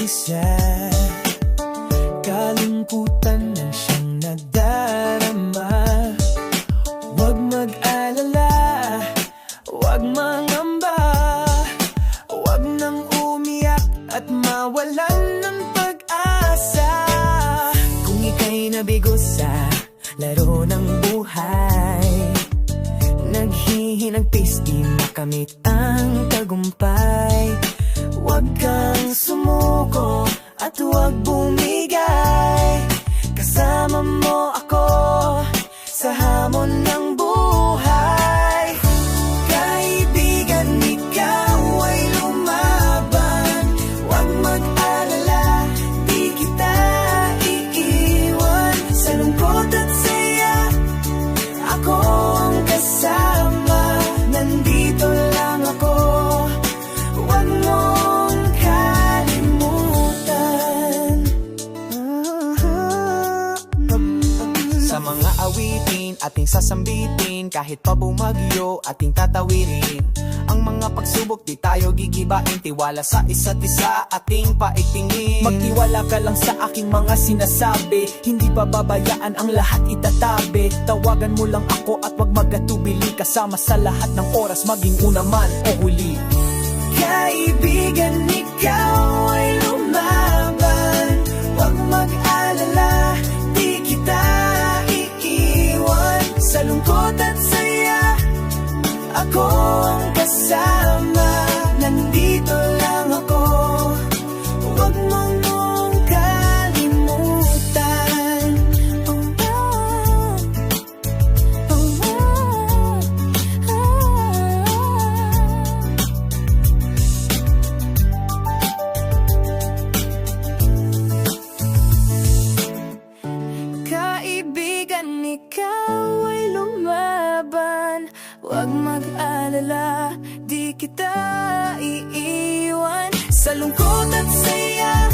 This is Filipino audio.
mag-isa. Kalimputan na siyang nadarama. Huwag mag-alala, huwag mangamba, huwag nang umiyak at mawalan ng pag-asa. Kung ika'y nabigo sa laro ng buhay, naghihinagpis di makamit ang tagumpay. Huwag kang sumuko at huwag bumigay. Kasama mo ako sa hamon ng buhay. Kaibigan, ikaw ay lumaban. Huwag mag-alala, di kita iiwan. Sa lungkot at saya, ako ang kasama. Nandito lang ako, huwag mong kalimutan. Sa mga awitin ating sasambitin, kahit pa bumagyo ating tatawirin. Ang mga pagsubok di tayo gigibain, tiwala sa isa't isa ating paitingin. Magtiwala ka lang sa aking mga sinasabi, hindi babayaan ang lahat itatabi. Tawagan mo lang ako at wag magatubili, kasama sa lahat ng oras, maging una man o huli. Kaibigan, ikaw ay lumaban. Huwag mag-alala, di kita iiwan. Sa lungkot at saya, ako ang kasama. Nandito lang ako, huwag mong kalimutan. Kaibigan, ikaw ay lumaban. Huwag mag-alala, di kita iiwan. Sa lungkot at saya,